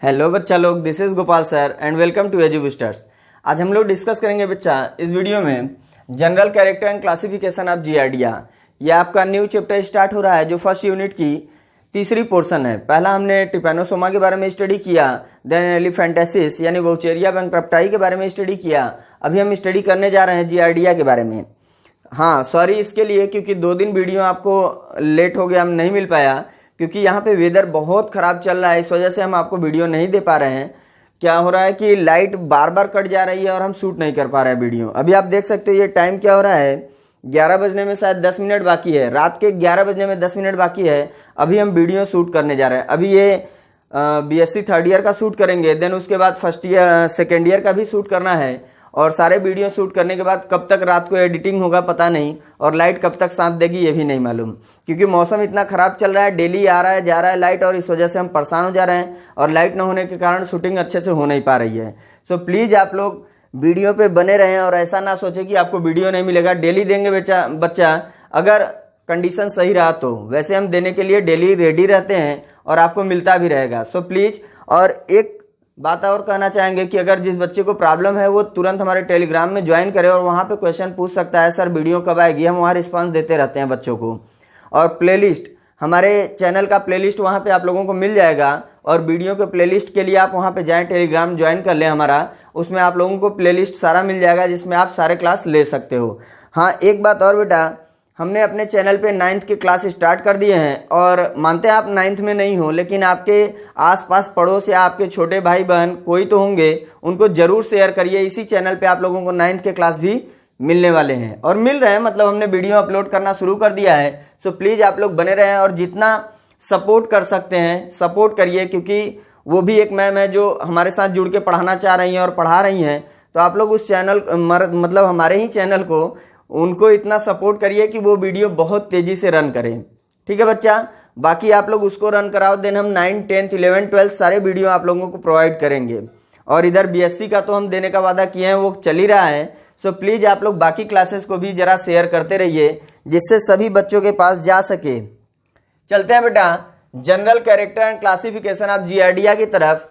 Hello बच्चा लोग, this is Gopal sir and welcome to Edu Boosters. आज हम लोग डिस्कस करेंगे बच्चा इस वीडियो में general character and classification of Giardia. ये आपका न्यू चैप्टर स्टार्ट हो रहा है जो फर्स्ट यूनिट की तीसरी पोर्शन है। पहला हमने ट्रिपैनोसोमा के बारे में स्टडी किया, देन एलिफेंटेसिस यानी वोचेरिया बैंक्रप्टाई के बारे में स्टडी किया। अभी हम स्टडी करने जा रहे हैं जियार्डिया के बारे में। हाँ सॉरी इसके लिए, क्योंकि 2 दिन वीडियो आपको लेट हो गया, हम नहीं मिल पाया क्योंकि यहाँ पे वेदर बहुत ख़राब चल रहा है। इस वजह से हम आपको वीडियो नहीं दे पा रहे हैं। क्या हो रहा है कि लाइट बार बार कट जा रही है और हम शूट नहीं कर पा रहे हैं वीडियो। अभी आप देख सकते हो ये टाइम क्या हो रहा है, 11 बजने में शायद 10 मिनट बाकी है। रात के 11 बजने में 10 मिनट बाकी है। अभी हम वीडियो शूट करने जा रहे हैं। अभी ये बीएससी थर्ड ईयर का शूट करेंगे, देन उसके बाद फर्स्ट ईयर सेकेंड ईयर का भी शूट करना है। और सारे वीडियो शूट करने के बाद कब तक रात को एडिटिंग होगा पता नहीं, और लाइट कब तक साथ देगी ये भी नहीं मालूम, क्योंकि मौसम इतना ख़राब चल रहा है। डेली आ रहा है जा रहा है लाइट, और इस वजह से हम परेशान हो जा रहे हैं और लाइट न होने के कारण शूटिंग अच्छे से हो नहीं पा रही है। सो प्लीज़ आप लोग वीडियो पे बने रहें और ऐसा ना सोचें कि आपको वीडियो नहीं मिलेगा। डेली देंगे बच्चा अगर कंडीशन सही रहा तो। वैसे हम देने के लिए डेली रेडी रहते हैं और आपको मिलता भी रहेगा। सो प्लीज़, और एक बात और कहना चाहेंगे कि अगर जिस बच्चे को प्रॉब्लम है वो तुरंत हमारे टेलीग्राम में ज्वाइन करे और वहाँ पे क्वेश्चन पूछ सकता है, सर वीडियो कब आएगी। हम वहाँ रिस्पांस देते रहते हैं बच्चों को। और प्लेलिस्ट, हमारे चैनल का प्लेलिस्ट वहाँ पे आप लोगों को मिल जाएगा, और वीडियो के प्लेलिस्ट के लिए आप वहाँ पे जाएं, टेलीग्राम ज्वाइन कर लें हमारा। उसमें आप लोगों को प्लेलिस्ट सारा मिल जाएगा जिसमें आप सारे क्लास ले सकते हो। हाँ एक बात और बेटा, हमने अपने चैनल पे 9th की क्लास स्टार्ट कर दिए हैं, और मानते हैं आप 9th में नहीं हो, लेकिन आपके आसपास पड़ोस या आपके छोटे भाई बहन कोई तो होंगे, उनको जरूर शेयर करिए। इसी चैनल पे आप लोगों को 9th के क्लास भी मिलने वाले हैं, और मिल रहे हैं, मतलब हमने वीडियो अपलोड करना शुरू कर दिया है। सो प्लीज़ आप लोग बने रहें और जितना सपोर्ट कर सकते हैं सपोर्ट करिए, क्योंकि वो भी एक मैम है जो हमारे साथ जुड़ के पढ़ाना चाह रही हैं और पढ़ा रही हैं। तो आप लोग उस चैनल मतलब हमारे ही चैनल को उनको इतना सपोर्ट करिए कि वो वीडियो बहुत तेज़ी से रन करें। ठीक है बच्चा, बाकी आप लोग उसको रन कराओ, देन हम 9, 10, 11, 12 सारे वीडियो आप लोगों को प्रोवाइड करेंगे। और इधर बीएससी का तो हम देने का वादा किए हैं, वो चल ही रहा है। सो प्लीज़ आप लोग बाकी क्लासेस को भी ज़रा शेयर करते रहिए जिससे सभी बच्चों के पास जा सके। चलते हैं बेटा general character and classification of giardia की तरफ।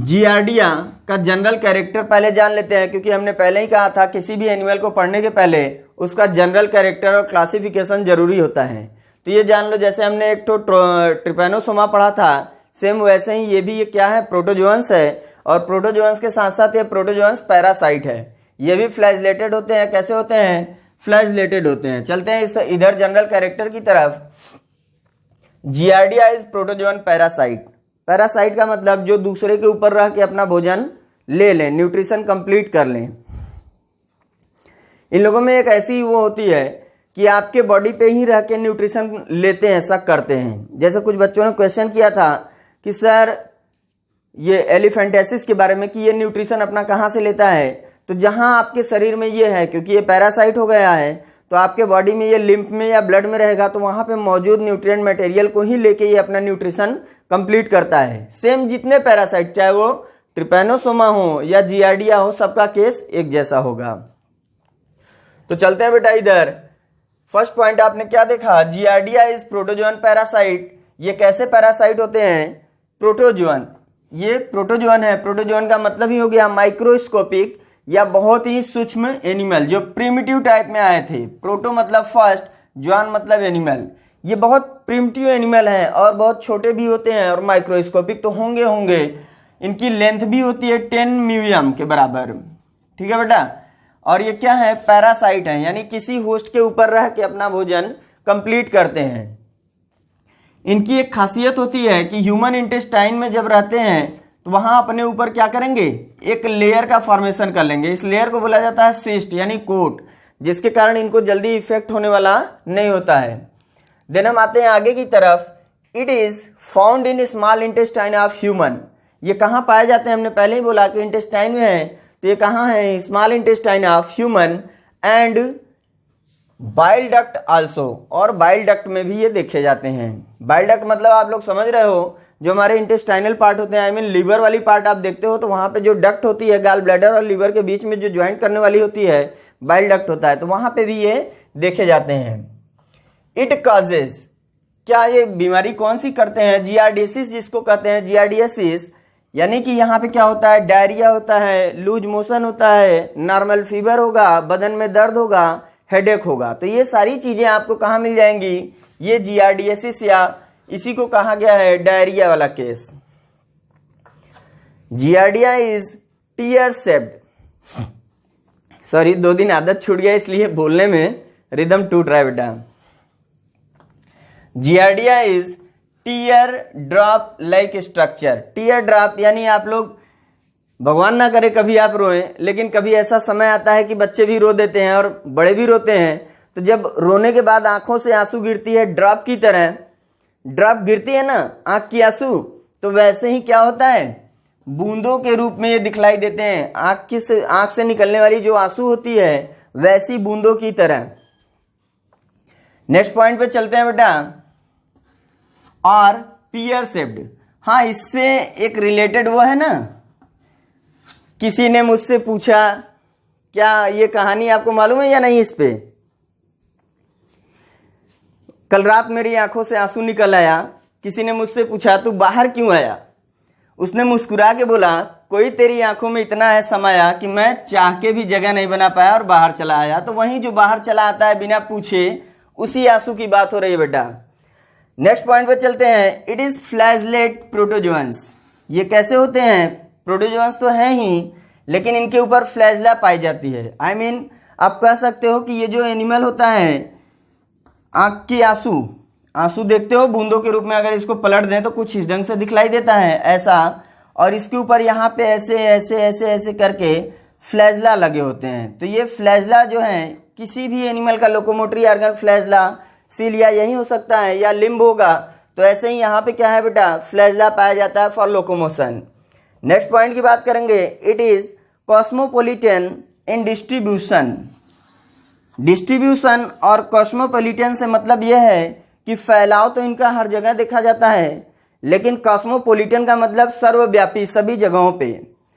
जियार्डिया का जनरल कैरेक्टर पहले जान लेते हैं, क्योंकि हमने पहले ही कहा था किसी भी एनिमल को पढ़ने के पहले उसका जनरल कैरेक्टर और क्लासिफिकेशन जरूरी होता है। तो ये जान लो, जैसे हमने एक तो ट्रिपैनोसोमा पढ़ा था, सेम वैसे ही ये भी ये क्या है, प्रोटोजोअन्स है। और प्रोटोजोअन्स के साथ साथ ये प्रोटोजोअन्स पैरासाइट है। ये भी फ्लैजलेटेड होते हैं। कैसे होते हैं? फ्लैजलेटेड होते हैं। चलते हैं इस इधर जनरल कैरेक्टर की तरफ। Giardia is protozoan parasite. Parasite का मतलब जो दूसरे के ऊपर रह के अपना भोजन ले लें, न्यूट्रिशन कंप्लीट कर लें। इन लोगों में एक ऐसी वो होती है कि आपके बॉडी पे ही रह के न्यूट्रिशन लेते हैं, ऐसा करते हैं। जैसे कुछ बच्चों ने क्वेश्चन किया था कि सर ये एलिफेंटेसिस के बारे में कि ये न्यूट्रिशन अपना कहाँ से लेता है। तो जहाँ आपके शरीर में ये है, क्योंकि ये पैरासाइट हो गया है, तो आपके बॉडी में ये लिम्फ में या ब्लड में रहेगा, तो वहाँ पे मौजूद न्यूट्रिएंट मटेरियल को ही लेके ये अपना न्यूट्रिशन कंप्लीट करता है। सेम जितने पैरासाइट, चाहे वो ट्रिपैनोसोमा हो या जियार्डिया हो, सबका केस एक जैसा होगा। तो चलते हैं बेटा इधर। फर्स्ट पॉइंट आपने क्या देखा, जियार्डिया इज प्रोटोजोअन पैरासाइट। ये कैसे पैरासाइट होते हैं? प्रोटोजोअन, ये प्रोटोजोअन है। प्रोटोजोअन का मतलब ही हो गया माइक्रोस्कोपिक या बहुत ही सूक्ष्म एनिमल, जो प्रिमिटिव टाइप में आए थे। प्रोटो मतलब फर्स्ट, जॉन मतलब एनिमल। ये बहुत प्रिमिटिव एनिमल है और बहुत छोटे भी होते हैं, और माइक्रोस्कोपिक तो होंगे। इनकी लेंथ भी होती है 10 म्यूएम के बराबर। ठीक है बेटा। और ये क्या है? पैरासाइट है, यानी किसी होस्ट के ऊपर रह के अपना भोजन कंप्लीट करते हैं। इनकी एक खासियत होती है कि ह्यूमन इंटेस्टाइन में जब रहते हैं तो वहां अपने ऊपर क्या करेंगे, एक लेयर का फॉर्मेशन कर लेंगे। इस लेयर को बोला जाता है सिस्ट यानी कोट, जिसके कारण इनको जल्दी इफेक्ट होने वाला नहीं होता है। देन हम आते हैं आगे की तरफ। It is found in small intestine of human. ये कहाँ पाए जाते हैं? हमने पहले ही बोला कि इंटेस्टाइन में है, तो ये कहाँ है? Small intestine of human and bile duct also. और बाइल डक्ट में भी ये देखे जाते हैं। बाइल डक्ट मतलब आप लोग समझ रहे हो, जो हमारे इंटेस्टाइनल पार्ट होते हैं, आई मीन लीवर वाली पार्ट आप देखते हो, तो वहां पे जो डक्ट होती है गॉल ब्लैडर और लीवर के बीच में जो ज्वाइंट करने वाली होती है, बाइल डक्ट होता है, तो वहां पे भी ये देखे जाते हैं। इट कॉजेज क्या ये बीमारी कौन सी करते हैं? जियार्डियासिस जिसको कहते हैं, जियार्डियासिस यानी कि यहाँ पे क्या होता है, डायरिया होता है, लूज मोशन होता है, नॉर्मल फीवर होगा, बदन में दर्द होगा, हेडेक होगा। तो ये सारी चीजें आपको कहाँ मिल जाएंगी? ये जियार्डियासिस या इसी को कहा गया है डायरिया वाला case. Giardia is tear shaped, sorry 2 दिन आदत छूट गया इसलिए बोलने में रिदम टूट रहा है बेटा। Giardia is tier drop like structure. Tier drop यानी आप लोग, भगवान ना करे कभी आप रोएं, लेकिन कभी ऐसा समय आता है कि बच्चे भी रो देते हैं और बड़े भी रोते हैं। तो जब रोने के बाद आंखों से आंसू गिरती है ड्रॉप की तरह, ड्रॉप गिरती है ना आंख की आंसू, तो वैसे ही क्या होता है, बूंदों के रूप में ये दिखलाई देते हैं। आंख से निकलने वाली जो आंसू होती है वैसी बूंदों की तरह। नेक्स्ट पॉइंट पे चलते हैं बेटा। और पियर शेप्ड, हाँ इससे एक रिलेटेड वो है ना, किसी ने मुझसे पूछा, क्या ये कहानी आपको मालूम है या नहीं? इस पे कल रात मेरी आंखों से आंसू निकल आया। किसी ने मुझसे पूछा तू बाहर क्यों आया? उसने मुस्कुरा के बोला कोई तेरी आंखों में इतना है समाया कि मैं चाह के भी जगह नहीं बना पाया और बाहर चला आया। तो वहीं जो बाहर चला आता है बिना पूछे, उसी आंसू की बात हो रही है बेटा। नेक्स्ट पॉइंट पे चलते हैं। It is flagellate protozoans. ये कैसे होते हैं? प्रोटोजोअन्स तो है ही, लेकिन इनके ऊपर फ्लैजला पाई जाती है। आई मीन आप कह सकते हो कि ये जो एनिमल होता है, आंख की आंसू देखते हो बूंदों के रूप में, अगर इसको पलट दें तो कुछ इस ढंग से दिखलाई देता है ऐसा, और इसके ऊपर यहाँ पे ऐसे ऐसे ऐसे ऐसे करके फ्लैजला लगे होते हैं। तो ये फ्लैजला जो है किसी भी एनिमल का लोकोमोटरी ऑर्गन फ्लैजला, सीलिया यही हो सकता है या लिम्ब होगा। तो ऐसे ही यहाँ पे क्या है बेटा, फ्लैजला पाया जाता है फॉर लोकोमोशन। नेक्स्ट पॉइंट की बात करेंगे। It is cosmopolitan in distribution. Distribution और कॉस्मोपोलिटन से मतलब यह है कि फैलाव तो इनका हर जगह देखा जाता है, लेकिन कॉस्मोपोलिटन का मतलब सर्वव्यापी, सभी जगहों पे।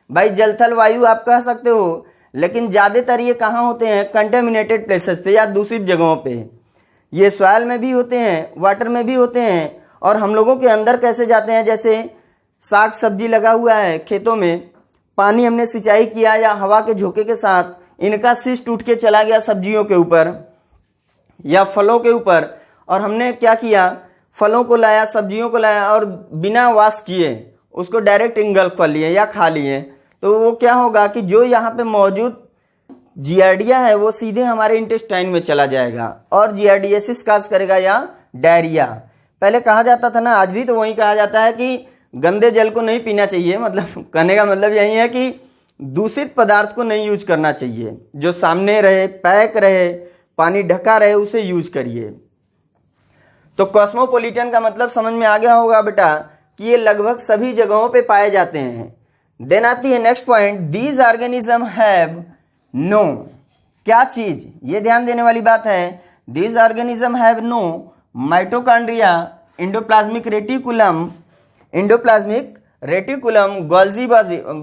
भाई जल थल वायु आप कह सकते हो, लेकिन ज़्यादातर ये कहाँ होते हैं, कंटेमिनेटेड प्लेसेस पे या दूषित जगहों पे। ये सॉइल में भी होते हैं, वाटर में भी होते हैं, और हम लोगों के अंदर कैसे जाते हैं, जैसे साग सब्जी लगा हुआ है खेतों में, पानी हमने सिंचाई किया या हवा के झोंके के साथ इनका शीश टूट के चला गया सब्जियों के ऊपर या फलों के ऊपर, और हमने क्या किया, फलों को लाया, सब्जियों को लाया और बिना वॉश किए उसको डायरेक्ट इंगल्फ कर लिए या खा लिए। तो वो क्या होगा कि जो यहाँ पे मौजूद जियार्डिया है वो सीधे हमारे इंटेस्टाइन में चला जाएगा और जियार्डियासिस काज करेगा या डायरिया। पहले कहा जाता था ना, आज भी तो वही कहा जाता है कि गंदे जल को नहीं पीना चाहिए। मतलब कहने का मतलब यही है कि दूषित पदार्थ को नहीं यूज करना चाहिए, जो सामने रहे, पैक रहे, पानी ढका रहे, उसे यूज करिए। तो कॉस्मोपोलिटन का मतलब समझ में आ गया होगा बेटा कि ये लगभग सभी जगहों पे पाए जाते हैं। देन आती है next point. These organism have no, क्या चीज, ये ध्यान देने वाली बात है। These organism have no mitochondria, endoplasmic reticulum,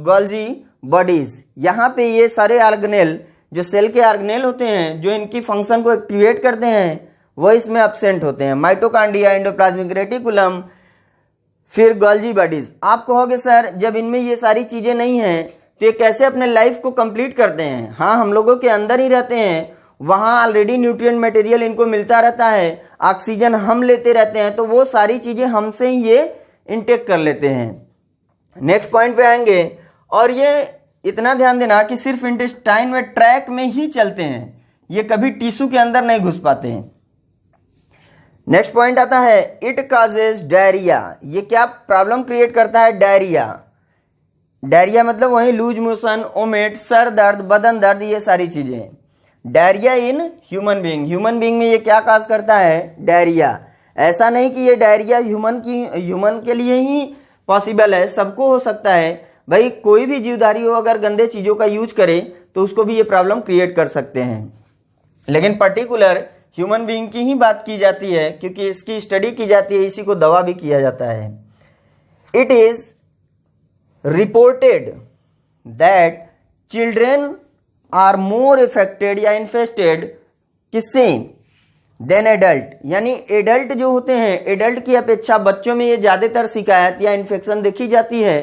Golgi bodies. यहाँ पे ये सारे ऑर्गेनेल, जो सेल के ऑर्गेनेल होते हैं, जो इनकी फंक्शन को एक्टिवेट करते हैं, वो इसमें एब्सेंट होते हैं। माइटोकॉन्ड्रिया, एंडोप्लाज्मिक रेटिकुलम, फिर गोल्जी बॉडीज। आप कहोगे सर जब इनमें ये सारी चीजें नहीं हैं तो ये कैसे अपने लाइफ को कंप्लीट करते हैं? हाँ, हम लोगों के अंदर ही रहते हैं, वहाँ ऑलरेडी न्यूट्रिएंट मटेरियल इनको मिलता रहता है, ऑक्सीजन हम लेते रहते हैं, तो वो सारी चीजें हमसे ही ये इनटेक कर लेते हैं। नेक्स्ट पॉइंट पे आएंगे, और ये इतना ध्यान देना कि सिर्फ इंटेस्टाइन में, ट्रैक में ही चलते हैं, ये कभी टिश्यू के अंदर नहीं घुस पाते हैं। नेक्स्ट पॉइंट आता है। It causes diarrhoea. ये क्या प्रॉब्लम क्रिएट करता है? डायरिया। डायरिया मतलब वही लूज मोशन, ओमेट, सर दर्द, बदन दर्द, ये सारी चीजें। Diarrhoea in human being. Human being में ये क्या काज करता है? डायरिया। ऐसा नहीं कि ये डायरिया ह्यूमन के लिए ही पॉसिबल है, सबको हो सकता है। भाई कोई भी जीवधारी हो अगर गंदे चीज़ों का यूज करे तो उसको भी ये प्रॉब्लम क्रिएट कर सकते हैं, लेकिन पर्टिकुलर ह्यूमन बीइंग की ही बात की जाती है क्योंकि इसकी स्टडी की जाती है, इसी को दवा भी किया जाता है। It is reported that children are more affected या इन्फेस्टेड किससे? देन एडल्ट, यानी एडल्ट जो होते हैं, एडल्ट की अपेक्षा बच्चों में ये ज़्यादातर शिकायत या इन्फेक्शन देखी जाती है,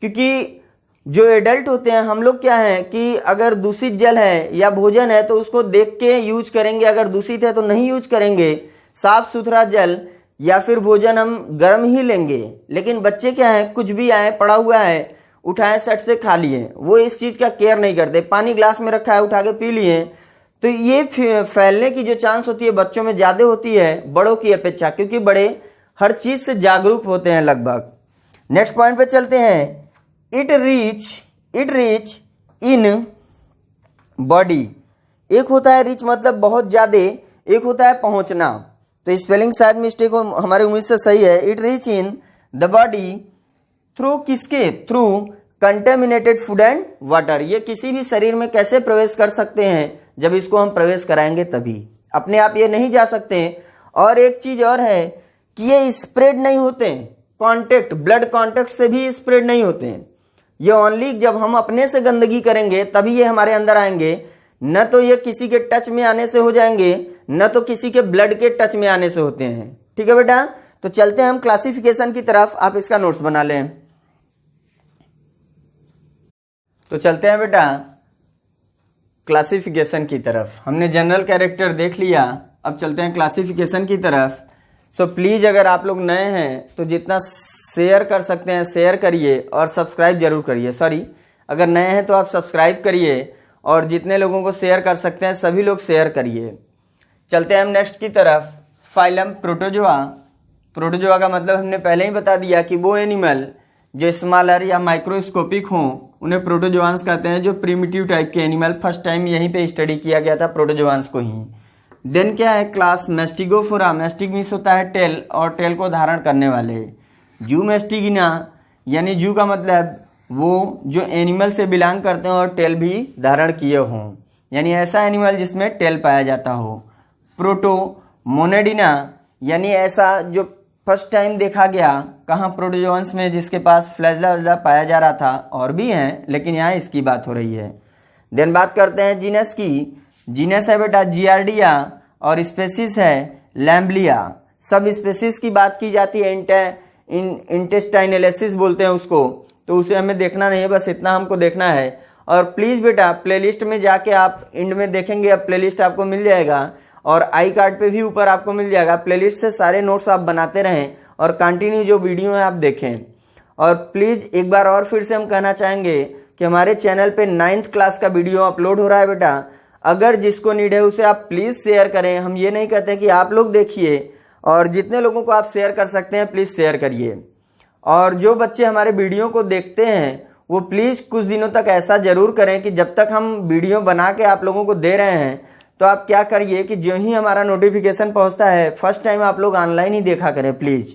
क्योंकि जो एडल्ट होते हैं हम लोग क्या है कि अगर दूषित जल है या भोजन है तो उसको देख के यूज करेंगे, अगर दूषित है तो नहीं यूज करेंगे, साफ सुथरा जल या फिर भोजन हम गर्म ही लेंगे। लेकिन बच्चे क्या है, कुछ भी आए पड़ा हुआ है उठाए सट से खा लिए, वो इस चीज़ का केयर नहीं करते, पानी ग्लास में रखा है उठा के पी लिए, तो ये फैलने की जो चांस होती है बच्चों में ज़्यादा होती है बड़ों की अपेक्षा, क्योंकि बड़े हर चीज़ से जागरूक होते हैं लगभग। नेक्स्ट पॉइंट पे चलते हैं। It reach in body. एक होता है रीच मतलब बहुत ज़्यादा, एक होता है पहुंचना, तो स्पेलिंग शायद मिस्टेक हो, हमारी उम्मीद से सही है। It reach in the body through किसके, through contaminated food and water. ये किसी भी शरीर में कैसे प्रवेश कर सकते हैं, जब इसको हम प्रवेश कराएंगे तभी, अपने आप ये नहीं जा सकते। और एक चीज़ और है कि ये स्प्रेड नहीं होते, कांटेक्ट, ब्लड कांटेक्ट से भी स्प्रेड नहीं होते हैं। ये ओनली जब हम अपने से गंदगी करेंगे तभी ये हमारे अंदर आएंगे, न तो ये किसी के टच में आने से हो जाएंगे, न तो किसी के ब्लड के टच में आने से होते हैं। ठीक है बेटा, तो चलते हैं हम क्लासिफिकेशन की तरफ, आप इसका नोट्स बना लें। तो चलते हैं बेटा क्लासिफिकेशन की तरफ। हमने जनरल कैरेक्टर देख लिया, अब चलते हैं क्लासिफिकेशन की तरफ। सो प्लीज़ अगर आप लोग नए हैं तो जितना शेयर कर सकते हैं शेयर करिए और सब्सक्राइब जरूर करिए। सॉरी, अगर नए हैं तो आप सब्सक्राइब करिए और जितने लोगों को शेयर कर सकते हैं सभी लोग शेयर करिए। चलते हैं हम नेक्स्ट की तरफ। Phylum protozoa. प्रोटोजोआ का मतलब हमने पहले ही बता दिया कि वो एनिमल जो स्मॉलर या माइक्रोस्कोपिक हों उन्हें प्रोटोजोआंस कहते हैं, जो प्रिमिटिव टाइप के एनिमल। फर्स्ट टाइम यहीं पे स्टडी किया गया था प्रोटोजोआंस को ही। देन क्या है क्लास मैस्टिगोफोरा। मैस्टिक मीन्स होता है टेल, और टेल को धारण करने वाले। जू मैस्टिगिना, यानी जू का मतलब वो जो एनिमल से बिलोंग करते हैं और टेल भी धारण किए हों, यानी ऐसा एनिमल जिसमें टेल पाया जाता हो। प्रोटो मोनेडिना, यानी ऐसा जो फर्स्ट टाइम देखा गया कहाँ, प्रोटोजोआंस में, जिसके पास फ्लैजला पाया जा रहा था, और भी हैं लेकिन यहाँ इसकी बात हो रही है। देन बात करते हैं जीनस की। जीनस है बेटा जियार्डिया और स्पेसीज है लैम्बलिया। सब स्पेसीज की बात की जाती है, इंटेस्टाइनलेसिस बोलते हैं उसको, तो उसे हमें देखना नहीं है, बस इतना हमको देखना है। और प्लीज़ बेटा प्लेलिस्ट में जाके आप एंड में देखेंगे, अब प्लेलिस्ट आपको मिल जाएगा और आई कार्ड पे भी ऊपर आपको मिल जाएगा। प्लेलिस्ट से सारे नोट्स आप बनाते रहें और कंटिन्यू जो वीडियो है आप देखें। और प्लीज़ एक बार और फिर से हम कहना चाहेंगे कि हमारे चैनल पे 9th क्लास का वीडियो अपलोड हो रहा है बेटा, अगर जिसको नीड है उसे आप प्लीज़ शेयर करें। हम ये नहीं कहते कि आप लोग देखिए, और जितने लोगों को आप शेयर कर सकते हैं प्लीज़ शेयर करिए। और जो बच्चे हमारे वीडियो को देखते हैं वो प्लीज़ कुछ दिनों तक ऐसा ज़रूर करें कि जब तक हम वीडियो बना के आप लोगों को दे रहे हैं तो आप क्या करिए कि जो ही हमारा नोटिफिकेशन पहुंचता है फर्स्ट टाइम आप लोग ऑनलाइन ही देखा करें प्लीज़।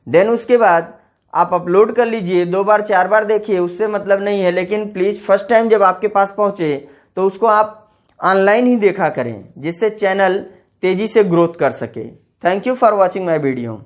देन उसके बाद आप अपलोड कर लीजिए, 2 बार 4 बार देखिए, उससे मतलब नहीं है, लेकिन प्लीज़ फर्स्ट टाइम जब आपके पास पहुंचे तो उसको आप ऑनलाइन ही देखा करें, जिससे चैनल तेज़ी से ग्रोथ कर सके। Thank you for watching my video.